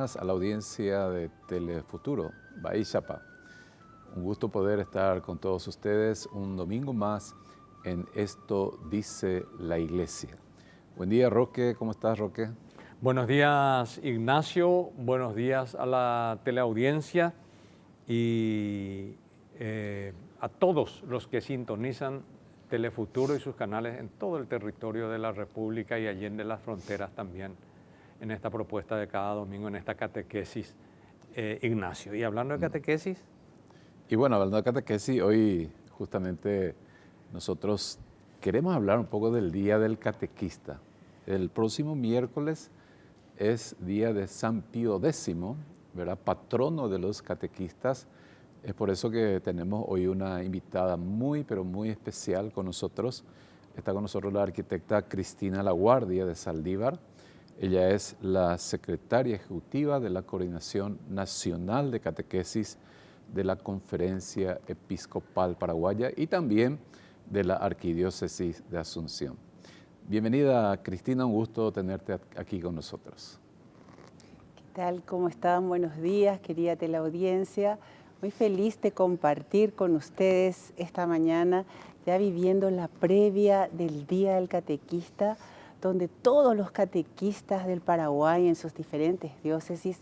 días a la audiencia de Telefuturo, Bahía Chapa. Un gusto poder estar con todos ustedes un domingo más en Esto Dice la Iglesia. Buen día, Roque. ¿Cómo estás, Roque? Buenos días, Ignacio. Buenos días a la teleaudiencia y a todos los que sintonizan Telefuturo y sus canales en todo el territorio de la República y allende las fronteras también en esta propuesta de cada domingo, en esta catequesis, Ignacio. Y hablando de catequesis... Y bueno, hablando de catequesis, hoy justamente nosotros queremos hablar un poco del Día del Catequista. El próximo miércoles es día de San Pío X, ¿verdad? Patrono de los catequistas. Es por eso que tenemos hoy una invitada pero muy especial con nosotros. Está con nosotros la arquitecta Cristina Laguardia de Saldívar. Ella es la secretaria ejecutiva de la Coordinación Nacional de Catequesis de la Conferencia Episcopal Paraguaya y también de la Arquidiócesis de Asunción. Bienvenida, Cristina, un gusto tenerte aquí con nosotros. ¿Qué tal? ¿Cómo están? Buenos días, querida teleaudiencia. Muy feliz de compartir con ustedes esta mañana, ya viviendo la previa del Día del Catequista, donde todos los catequistas del Paraguay en sus diferentes diócesis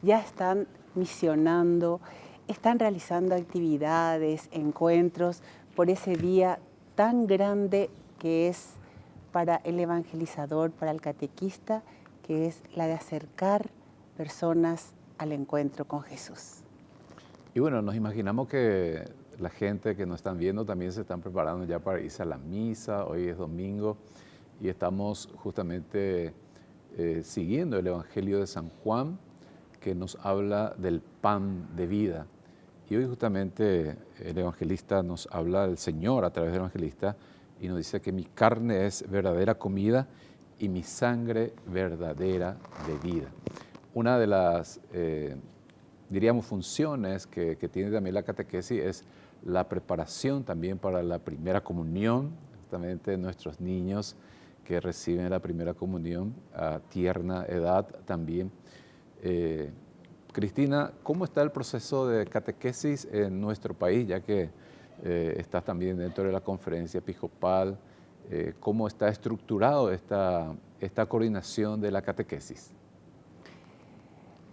ya están misionando, están realizando actividades, encuentros por ese día tan grande que es para el evangelizador, para el catequista, que es la de acercar personas al encuentro con Jesús. Y bueno, nos imaginamos que la gente que nos están viendo también se están preparando ya para irse a la misa. Hoy es domingo y estamos justamente siguiendo el Evangelio de San Juan, que nos habla del pan de vida. Y hoy justamente el evangelista nos habla, el Señor a través del evangelista, y nos dice que mi carne es verdadera comida y mi sangre verdadera bebida. Una de las, diríamos, funciones que tiene también la catequesis es la preparación también para la primera comunión, justamente nuestros niños que reciben la primera comunión a tierna edad también. Cristina, ¿cómo está el proceso de catequesis en nuestro país, ya que estás también dentro de la conferencia episcopal? ¿Cómo está estructurado esta coordinación de la catequesis?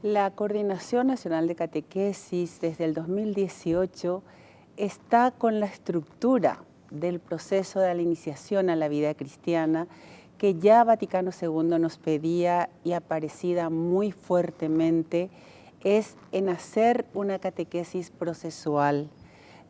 La Coordinación Nacional de Catequesis desde el 2018 está con la estructura del proceso de la iniciación a la vida cristiana que ya Vaticano II nos pedía y Aparecida muy fuertemente, es en hacer una catequesis procesual,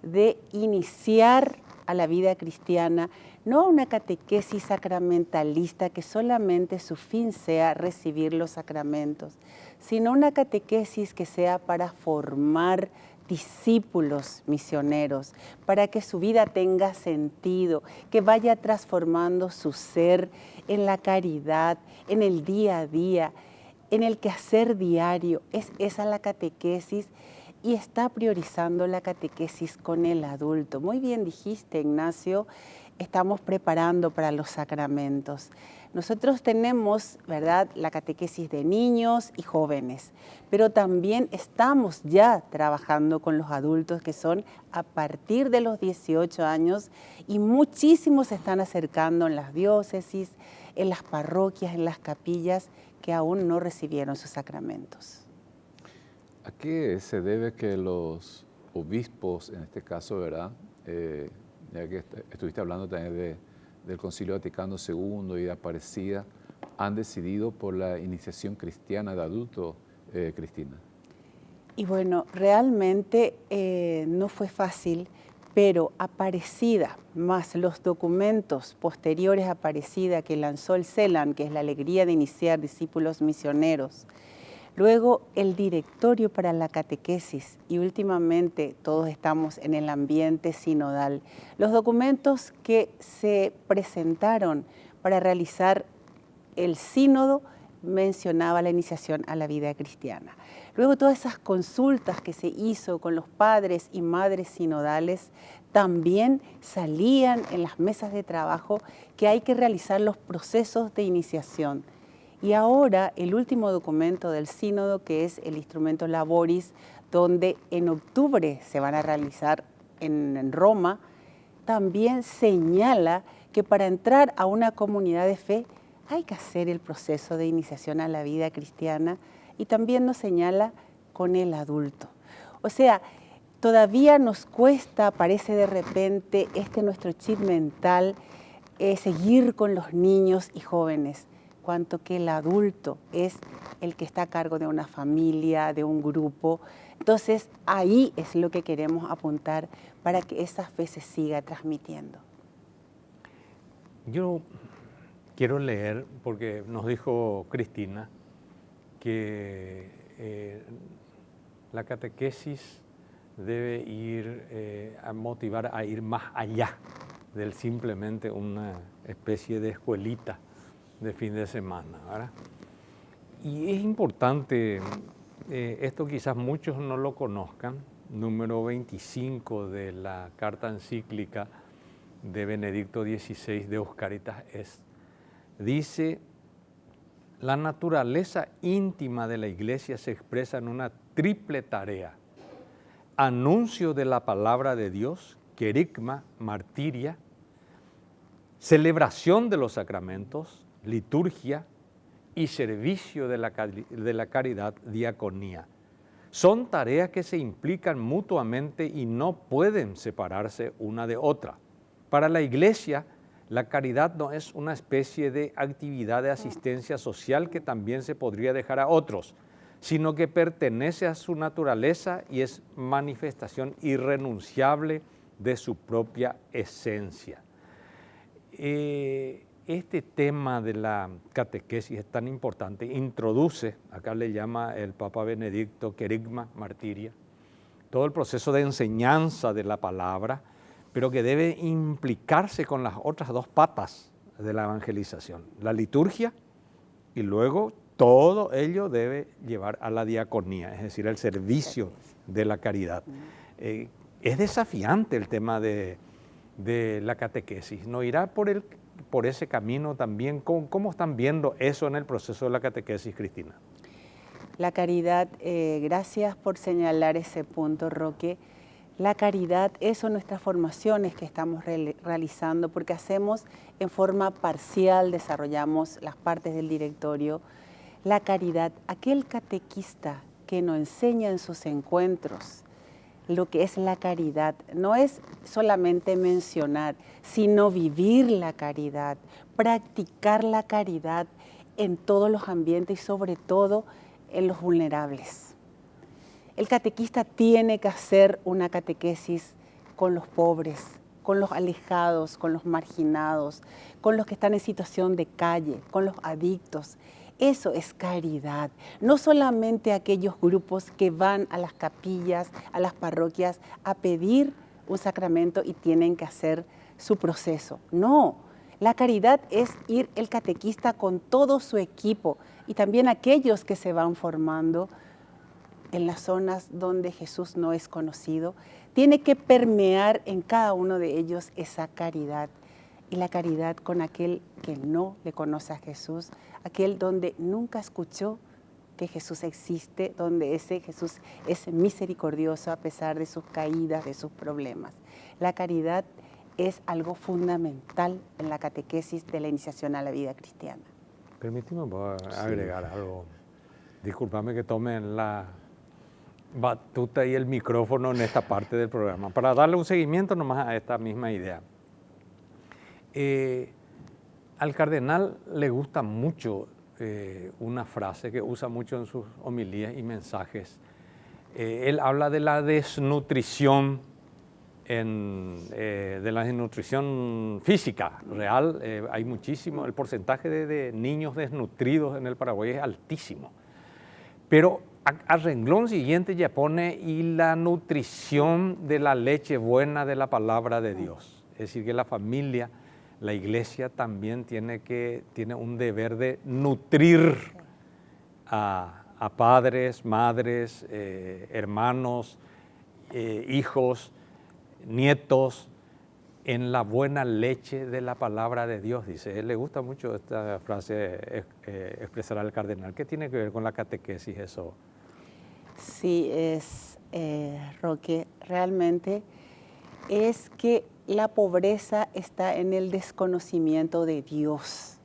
de iniciar a la vida cristiana, no una catequesis sacramentalista que solamente su fin sea recibir los sacramentos, sino una catequesis que sea para formar discípulos misioneros, para que su vida tenga sentido, que vaya transformando su ser en la caridad, en el día a día, en el quehacer diario. Es esa la catequesis y está priorizando la catequesis con el adulto. Muy bien dijiste, Ignacio, estamos preparando para los sacramentos. Nosotros tenemos, ¿verdad?, la catequesis de niños y jóvenes, pero también estamos ya trabajando con los adultos que son a partir de los 18 años y muchísimos se están acercando en las diócesis, en las parroquias, en las capillas que aún no recibieron sus sacramentos. ¿A qué se debe que los obispos, en este caso, ¿verdad?, ya que estuviste hablando también del Concilio Vaticano II y de Aparecida, han decidido por la iniciación cristiana de adulto, Cristina? Y bueno, realmente no fue fácil, pero Aparecida, más los documentos posteriores a Aparecida que lanzó el CELAN, que es la alegría de iniciar discípulos misioneros, luego el directorio para la catequesis y últimamente todos estamos en el ambiente sinodal. Los documentos que se presentaron para realizar el sínodo mencionaba la iniciación a la vida cristiana. Luego todas esas consultas que se hizo con los padres y madres sinodales también salían en las mesas de trabajo que hay que realizar los procesos de iniciación. Y ahora el último documento del sínodo, que es el Instrumento Laboris, donde en octubre se van a realizar en Roma, también señala que para entrar a una comunidad de fe hay que hacer el proceso de iniciación a la vida cristiana, y también nos señala con el adulto. O sea, todavía nos cuesta, parece de repente, nuestro chip mental, seguir con los niños y jóvenes, cuanto que el adulto es el que está a cargo de una familia, de un grupo. Entonces, ahí es lo que queremos apuntar para que esa fe se siga transmitiendo. Yo quiero leer, porque nos dijo Cristina, que la catequesis debe ir a motivar a ir más allá del simplemente una especie de escuelita de fin de semana, ¿verdad? Y es importante, esto quizás muchos no lo conozcan, número 25 de la carta encíclica de Benedicto XVI de Deus Caritas Est, dice: la naturaleza íntima de la Iglesia se expresa en una triple tarea: anuncio de la palabra de Dios, querigma, martiria, celebración de los sacramentos, liturgia, y servicio de la caridad, diaconía. Son tareas que se implican mutuamente y no pueden separarse una de otra. Para la Iglesia, la caridad no es una especie de actividad de asistencia social que también se podría dejar a otros, sino que pertenece a su naturaleza y es manifestación irrenunciable de su propia esencia. Este tema de la catequesis es tan importante, introduce, acá le llama el Papa Benedicto, querigma, martiria, todo el proceso de enseñanza de la palabra, pero que debe implicarse con las otras dos patas de la evangelización, la liturgia, y luego todo ello debe llevar a la diaconía, es decir, al servicio de la caridad. Es desafiante el tema de la catequesis, ¿no irá por ese camino también? ¿Cómo están viendo eso en el proceso de la catequesis, Cristina? La caridad, gracias por señalar ese punto, Roque. La caridad, eso son nuestras formaciones que estamos realizando, porque hacemos en forma parcial, desarrollamos las partes del directorio. La caridad, aquel catequista que nos enseña en sus encuentros lo que es la caridad, no es solamente mencionar, sino vivir la caridad, practicar la caridad en todos los ambientes y sobre todo en los vulnerables. El catequista tiene que hacer una catequesis con los pobres, con los alejados, con los marginados, con los que están en situación de calle, con los adictos. Eso es caridad, no solamente aquellos grupos que van a las capillas, a las parroquias a pedir un sacramento y tienen que hacer su proceso. No, la caridad es ir el catequista con todo su equipo y también aquellos que se van formando en las zonas donde Jesús no es conocido. Tiene que permear en cada uno de ellos esa caridad. Y la caridad con aquel que no le conoce a Jesús, aquel donde nunca escuchó que Jesús existe, donde ese Jesús es misericordioso a pesar de sus caídas, de sus problemas. La caridad es algo fundamental en la catequesis de la iniciación a la vida cristiana. Permíteme agregar algo. Discúlpame que tome la batuta y el micrófono en esta parte del programa, para darle un seguimiento nomás a esta misma idea. Al cardenal le gusta mucho una frase que usa mucho en sus homilías y mensajes. Él habla de la desnutrición, de la desnutrición física real. Hay muchísimo, el porcentaje de niños desnutridos en el Paraguay es altísimo. Pero al renglón siguiente ya pone y la nutrición de la leche buena de la palabra de Dios. Es decir, que la familia, la iglesia también tiene un deber de nutrir a padres, madres, hermanos, hijos, nietos, en la buena leche de la palabra de Dios, dice. A él le gusta mucho esta frase expresar al cardenal. ¿Qué tiene que ver con la catequesis eso? Sí, Roque, realmente es que la pobreza está en el desconocimiento de Dios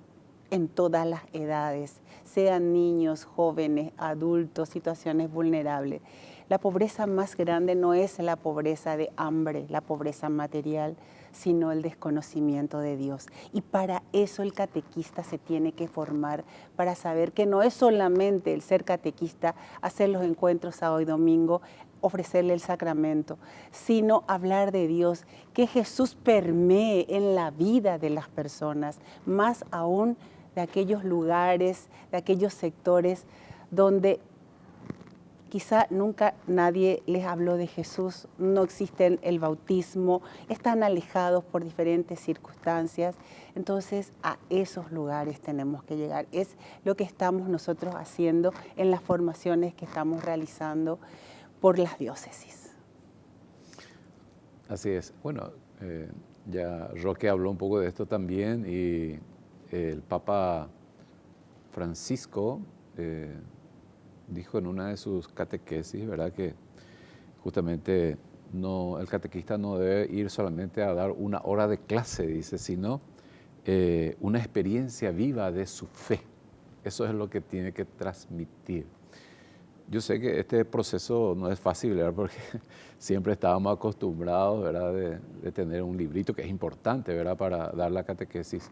en todas las edades, sean niños, jóvenes, adultos, situaciones vulnerables. La pobreza más grande no es la pobreza de hambre, la pobreza material, sino el desconocimiento de Dios. Y para eso el catequista se tiene que formar, para saber que no es solamente el ser catequista, hacer los encuentros sábado y domingo, ofrecerle el sacramento, sino hablar de Dios, que Jesús permee en la vida de las personas, más aún de aquellos lugares, de aquellos sectores donde quizá nunca nadie les habló de Jesús, no existe el bautismo, están alejados por diferentes circunstancias. Entonces a esos lugares tenemos que llegar. Es lo que estamos nosotros haciendo en las formaciones que estamos realizando por las diócesis. Así es. Bueno, ya Roque habló un poco de esto también y el Papa Francisco dijo en una de sus catequesis, ¿verdad?, que justamente el catequista no debe ir solamente a dar una hora de clase, dice, sino una experiencia viva de su fe. Eso es lo que tiene que transmitir. Yo sé que este proceso no es fácil, ¿verdad?, porque siempre estábamos acostumbrados, ¿verdad?, de tener un librito que es importante, ¿verdad?, para dar la catequesis,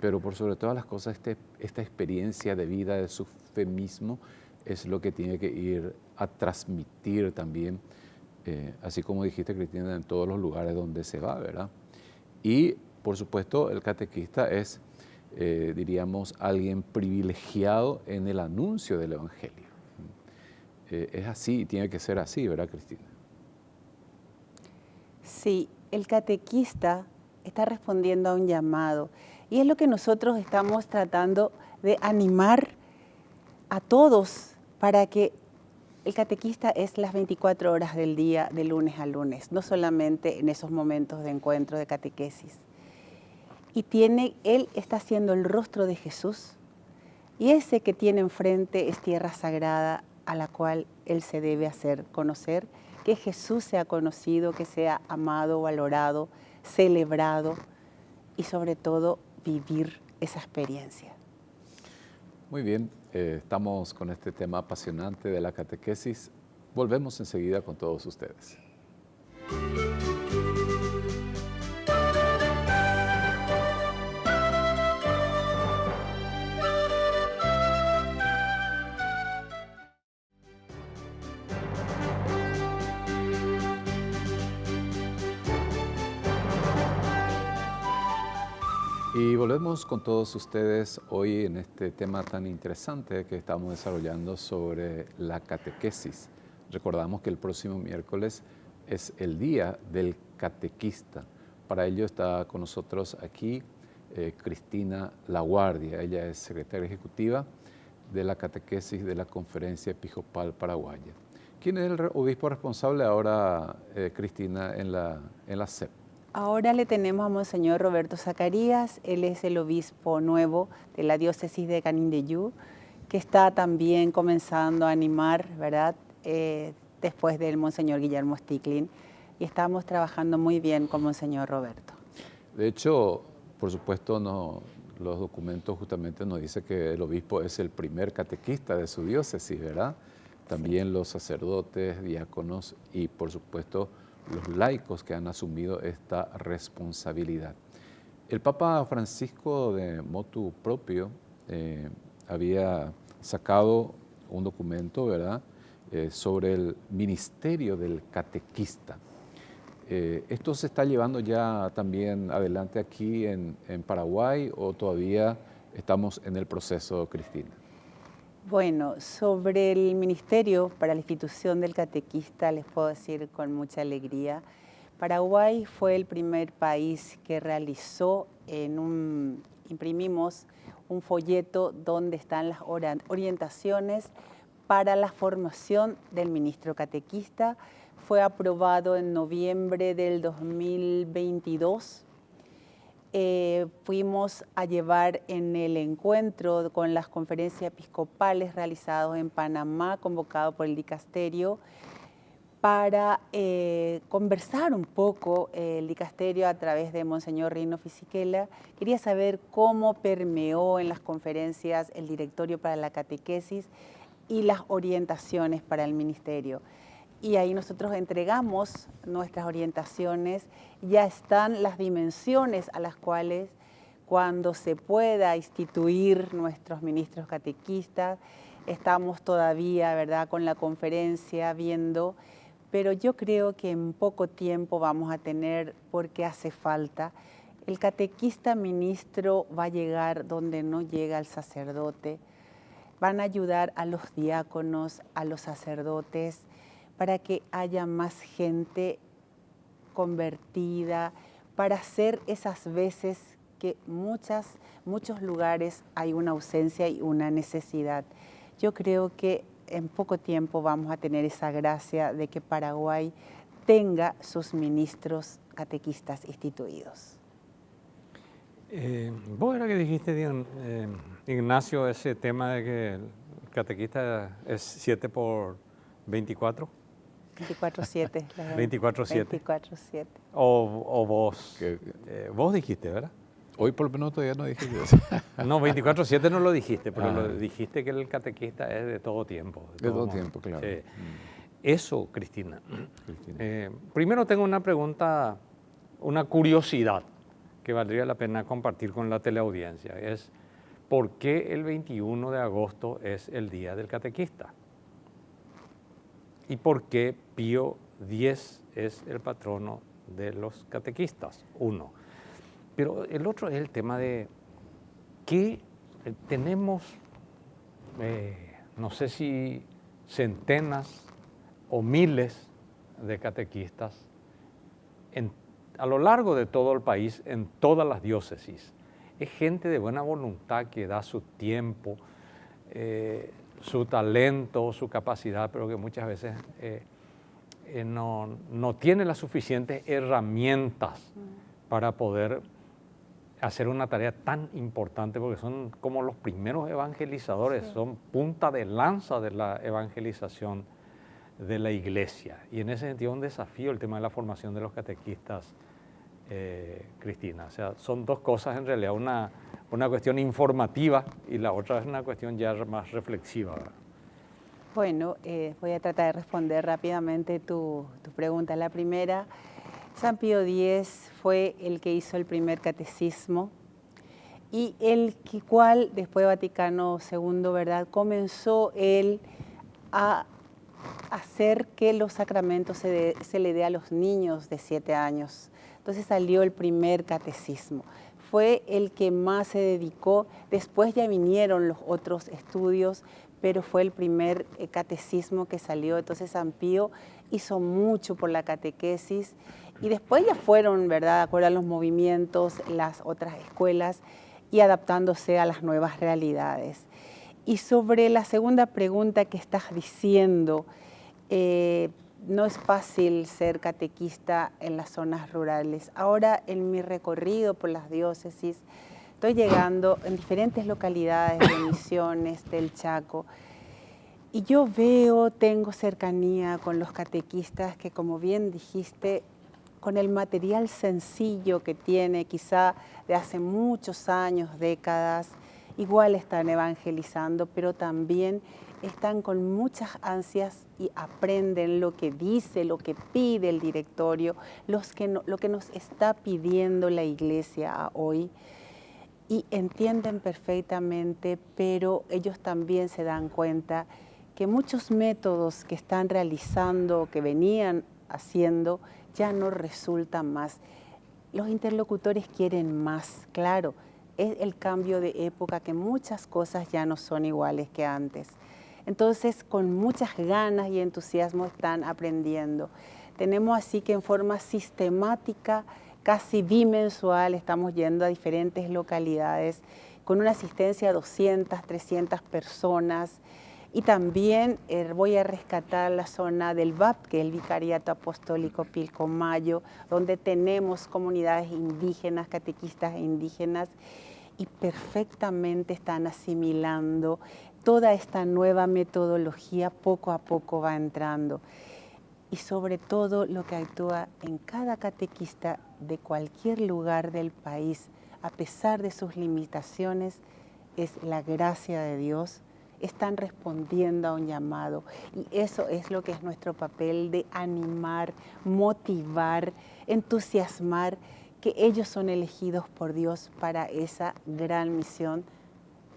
pero por sobre todas las cosas esta experiencia de vida de su fe mismo es lo que tiene que ir a transmitir también, así como dijiste, Cristina, en todos los lugares donde se va, ¿verdad? Y, por supuesto, el catequista es, diríamos, alguien privilegiado en el anuncio del Evangelio. Es así, tiene que ser así, ¿verdad, Cristina? Sí, el catequista está respondiendo a un llamado y es lo que nosotros estamos tratando de animar a todos para que el catequista es las 24 horas del día, de lunes a lunes, no solamente en esos momentos de encuentro de catequesis. Y él está siendo el rostro de Jesús y ese que tiene enfrente es tierra sagrada a la cual él se debe hacer conocer, que Jesús sea conocido, que sea amado, valorado, celebrado y sobre todo vivir esa experiencia. Muy bien, estamos con este tema apasionante de la catequesis. Volvemos enseguida con todos ustedes. Y volvemos con todos ustedes hoy en este tema tan interesante que estamos desarrollando sobre la catequesis. Recordamos que el próximo miércoles es el Día del Catequista. Para ello está con nosotros aquí Cristina Laguardia. Ella es secretaria ejecutiva de la catequesis de la Conferencia Episcopal Paraguaya. ¿Quién es el obispo responsable ahora, Cristina, en la SEP? Ahora le tenemos a Monseñor Roberto Zacarías, él es el obispo nuevo de la diócesis de Canindeyú, que está también comenzando a animar, ¿verdad?, después del Monseñor Guillermo Sticklin, y estamos trabajando muy bien con Monseñor Roberto. De hecho, por supuesto, los documentos justamente nos dicen que el obispo es el primer catequista de su diócesis, ¿verdad? También sí. Los sacerdotes, diáconos y, por supuesto, los laicos que han asumido esta responsabilidad. El Papa Francisco, de motu propio, había sacado un documento, ¿verdad?, sobre el ministerio del catequista. ¿Esto se está llevando ya también adelante aquí en Paraguay o todavía estamos en el proceso, Cristina? Bueno, sobre el ministerio para la institución del catequista les puedo decir con mucha alegría. Paraguay fue el primer país que realizó, imprimimos un folleto donde están las orientaciones para la formación del ministro catequista, fue aprobado en noviembre del 2022. Fuimos a llevar en el encuentro con las conferencias episcopales realizados en Panamá, convocado por el dicasterio, para conversar un poco el dicasterio a través de Monseñor Reino Fisichella. Quería saber cómo permeó en las conferencias el directorio para la catequesis y las orientaciones para el ministerio. Y ahí nosotros entregamos nuestras orientaciones, ya están las dimensiones a las cuales cuando se pueda instituir nuestros ministros catequistas, estamos todavía, ¿verdad?, con la conferencia viendo, pero yo creo que en poco tiempo vamos a tener, porque hace falta. El catequista ministro va a llegar donde no llega el sacerdote, van a ayudar a los diáconos, a los sacerdotes, para que haya más gente convertida, para hacer esas veces que muchos lugares hay una ausencia y una necesidad. Yo creo que en poco tiempo vamos a tener esa gracia de que Paraguay tenga sus ministros catequistas instituidos. Vos era que dijiste, Ignacio, ese tema de que el catequista es 7 por 24. 24/7. 24/7. 24/7. O vos. Vos dijiste, ¿verdad? Hoy por lo menos todavía no dije eso. No, 24/7 no lo dijiste, pero lo dijiste que el catequista es de todo tiempo. De todo tiempo, claro. Sí. Eso, Cristina. Primero tengo una pregunta, una curiosidad que valdría la pena compartir con la teleaudiencia. Es, ¿por qué el 21 de agosto es el Día del Catequista? ¿Y por qué Pío X es el patrono de los catequistas? Uno. Pero el otro es el tema de que tenemos, no sé si centenas o miles de catequistas a lo largo de todo el país, en todas las diócesis. Es gente de buena voluntad que da su tiempo, su talento, su capacidad, pero que muchas veces no tiene las suficientes herramientas para poder hacer una tarea tan importante, porque son como los primeros evangelizadores, son punta de lanza de la evangelización de la iglesia. Y en ese sentido es un desafío el tema de la formación de los catequistas, Cristina. O sea, son dos cosas en realidad, una cuestión informativa y la otra es una cuestión ya más reflexiva, ¿verdad? Bueno, voy a tratar de responder rápidamente tu pregunta. La primera, San Pío X fue el que hizo el primer catecismo y el cual después de Vaticano II, ¿verdad?, comenzó él a hacer que los sacramentos se le dé a los niños de 7 años. Entonces salió el primer catecismo. Fue el que más se dedicó. Después ya vinieron los otros estudios, pero fue el primer catecismo que salió. Entonces San Pío hizo mucho por la catequesis y después ya fueron, ¿verdad?, de acuerdo a los movimientos, las otras escuelas y adaptándose a las nuevas realidades. Y sobre la segunda pregunta que estás diciendo, no es fácil ser catequista en las zonas rurales. Ahora, en mi recorrido por las diócesis, estoy llegando en diferentes localidades de Misiones, del Chaco, y yo tengo cercanía con los catequistas que, como bien dijiste, con el material sencillo que tiene, quizá de hace muchos años, décadas, igual están evangelizando, pero también están con muchas ansias y aprenden lo que dice, lo que pide el directorio, lo que nos está pidiendo la iglesia hoy, y entienden perfectamente, pero ellos también se dan cuenta que muchos métodos que están realizando, que venían haciendo, ya no resultan más. Los interlocutores quieren más, claro, es el cambio de época, que muchas cosas ya no son iguales que antes. Entonces, con muchas ganas y entusiasmo están aprendiendo. Tenemos así que en forma sistemática, casi bimensual, estamos yendo a diferentes localidades con una asistencia de 200, 300 personas, Y también voy a rescatar la zona del VAP, que es el Vicariato Apostólico Pilcomayo, donde tenemos comunidades indígenas, catequistas indígenas, y perfectamente están asimilando toda esta nueva metodología, poco a poco va entrando. Y sobre todo lo que actúa en cada catequista de cualquier lugar del país, a pesar de sus limitaciones, es la gracia de Dios. Están respondiendo a un llamado y eso es lo que es nuestro papel, de animar, motivar, entusiasmar, que ellos son elegidos por Dios para esa gran misión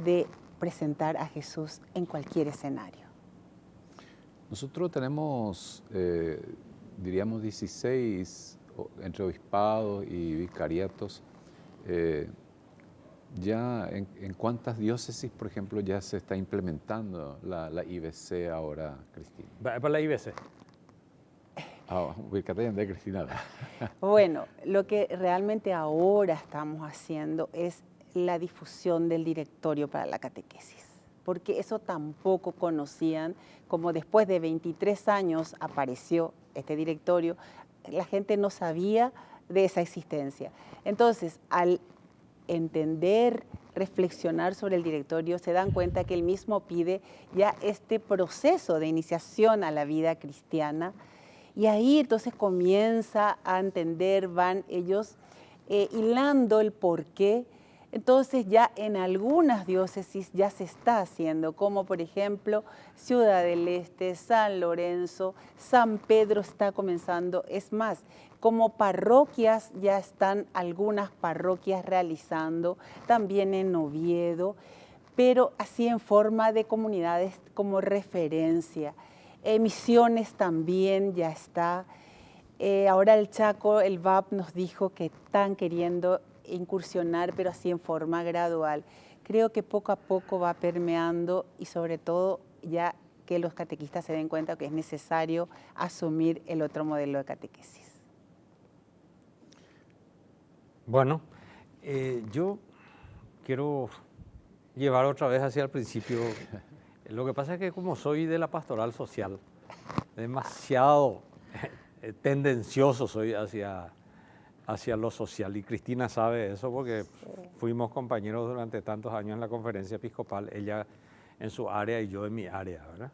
de presentar a Jesús en cualquier escenario. Nosotros tenemos, diríamos, 16 entre obispados y vicariatos. Ya ¿en cuántas diócesis, por ejemplo, ya se está implementando la IBC ahora, Cristina? Para la IBC. Cristina. Bueno, lo que realmente ahora estamos haciendo es la difusión del directorio para la catequesis, porque eso tampoco conocían, como después de 23 años apareció este directorio, la gente no sabía de esa existencia. Entonces, al entender, reflexionar sobre el directorio, se dan cuenta que él mismo pide ya este proceso de iniciación a la vida cristiana, y ahí entonces comienza a entender, van ellos hilando el porqué. Entonces ya en algunas diócesis ya se está haciendo, como por ejemplo Ciudad del Este, San Lorenzo, San Pedro está comenzando. Es más, como parroquias ya están algunas parroquias realizando, también en Oviedo, pero así en forma de comunidades como referencia. Misiones también ya está. Ahora el Chaco, el VAP nos dijo que están queriendo incursionar, pero así en forma gradual. Creo que poco a poco va permeando y sobre todo ya que los catequistas se den cuenta que es necesario asumir el otro modelo de catequesis. Bueno, yo quiero llevar otra vez hacia el principio. Lo que pasa es que como soy de la pastoral social, demasiado tendencioso soy hacia lo social, y Cristina sabe eso porque fuimos compañeros durante tantos años en la conferencia episcopal, ella en su área y yo en mi área, ¿verdad?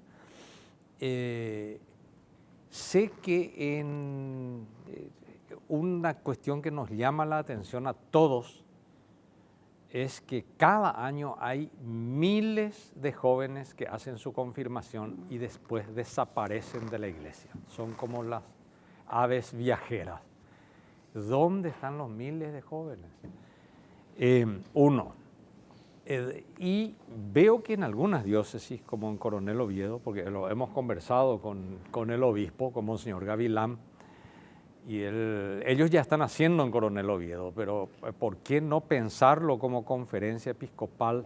Sé que en una cuestión que nos llama la atención a todos es que cada año hay miles de jóvenes que hacen su confirmación y después desaparecen de la iglesia. Son como las aves viajeras. ¿Dónde están los miles de jóvenes? Y veo que en algunas diócesis, como en Coronel Oviedo, porque lo hemos conversado con el obispo, con Monseñor Gavilán, y ellos ya están haciendo en Coronel Oviedo, pero ¿por qué no pensarlo como conferencia episcopal?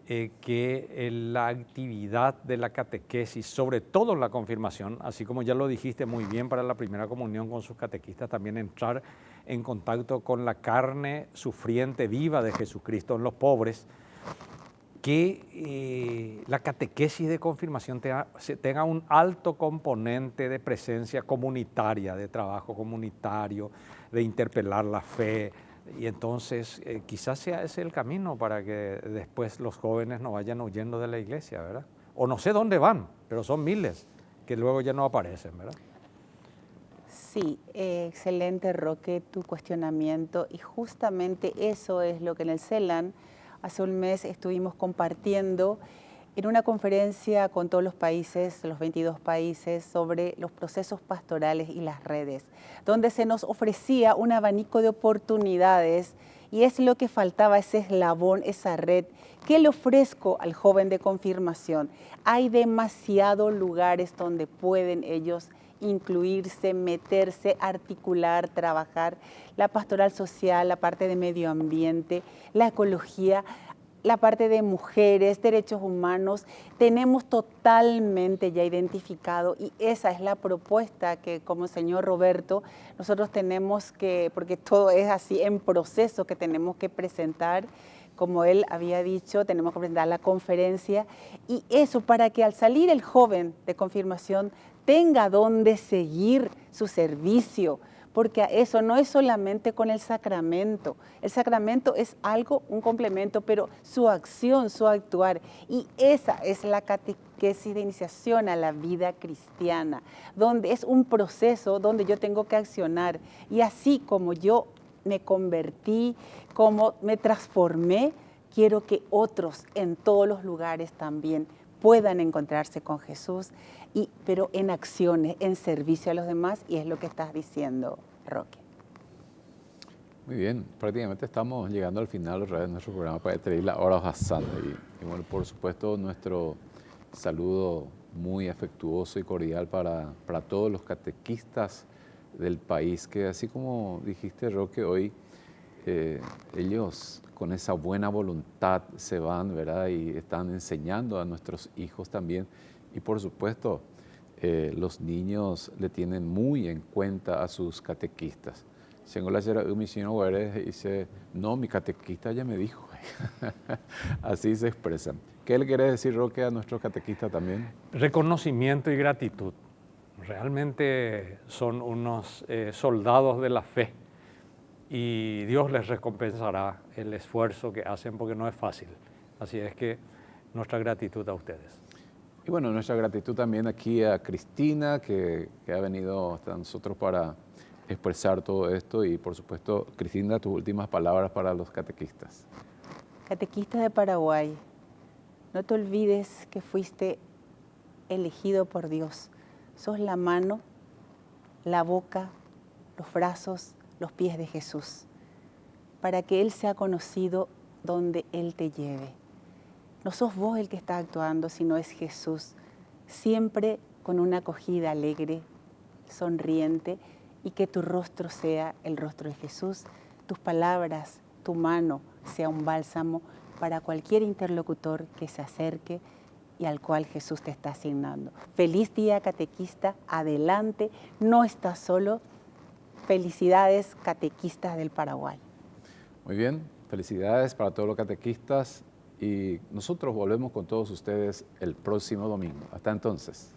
Que la actividad de la catequesis, sobre todo la confirmación, así como ya lo dijiste muy bien para la primera comunión con sus catequistas, también entrar en contacto con la carne sufriente viva de Jesucristo en los pobres, que la catequesis de confirmación tenga un alto componente de presencia comunitaria, de trabajo comunitario, de interpelar la fe. Y entonces quizás sea ese el camino para que después los jóvenes no vayan huyendo de la iglesia, ¿verdad? O no sé dónde van, pero son miles que luego ya no aparecen, ¿verdad? Sí, excelente, Roque, tu cuestionamiento, y justamente eso es lo que en el CELAN hace un mes estuvimos compartiendo en una conferencia con todos los países, los 22 países, sobre los procesos pastorales y las redes, donde se nos ofrecía un abanico de oportunidades, y es lo que faltaba, ese eslabón, esa red. ¿Qué le ofrezco al joven de confirmación? Hay demasiados lugares donde pueden ellos incluirse, meterse, articular, trabajar, la pastoral social, la parte de medio ambiente, la ecología, la parte de mujeres, derechos humanos, tenemos totalmente ya identificado, y esa es la propuesta que como señor Roberto nosotros tenemos que, porque todo es así en proceso, que tenemos que presentar como él había dicho, tenemos que presentar la conferencia, y eso para que al salir el joven de confirmación tenga dónde seguir su servicio, porque eso no es solamente con el sacramento es algo, un complemento, pero su acción, su actuar, y esa es la catequesis de iniciación a la vida cristiana, donde es un proceso donde yo tengo que accionar, y así como yo me convertí, como me transformé, quiero que otros en todos los lugares también puedan encontrarse con Jesús, pero en acciones, en servicio a los demás, y es lo que estás diciendo, Roque. Muy bien, prácticamente estamos llegando al final otra vez de nuestro programa para traer la hora Hassan. Y bueno, por supuesto, nuestro saludo muy afectuoso y cordial para todos los catequistas del país, que así como dijiste, Roque, hoy ellos con esa buena voluntad se van, ¿verdad? Y están enseñando a nuestros hijos también. Y por supuesto, los niños le tienen muy en cuenta a sus catequistas. Tengo la cera mi sino dice, no, mi catequista ya me dijo. Así se expresan. ¿Qué le quiere decir, Roque, a nuestros catequistas también? Reconocimiento y gratitud. Realmente son unos soldados de la fe y Dios les recompensará el esfuerzo que hacen porque no es fácil. Así es que nuestra gratitud a ustedes. Y bueno, nuestra gratitud también aquí a Cristina, que ha venido hasta nosotros para expresar todo esto. Y por supuesto, Cristina, tus últimas palabras para los catequistas. Catequista de Paraguay, no te olvides que fuiste elegido por Dios. Sos la mano, la boca, los brazos, los pies de Jesús, para que Él sea conocido donde Él te lleve. No sos vos el que está actuando, sino es Jesús, siempre con una acogida alegre, sonriente, y que tu rostro sea el rostro de Jesús, tus palabras, tu mano sea un bálsamo para cualquier interlocutor que se acerque y al cual Jesús te está asignando. Feliz día, catequista, adelante, no estás solo. Felicidades, catequistas del Paraguay. Muy bien, felicidades para todos los catequistas y nosotros volvemos con todos ustedes el próximo domingo. Hasta entonces.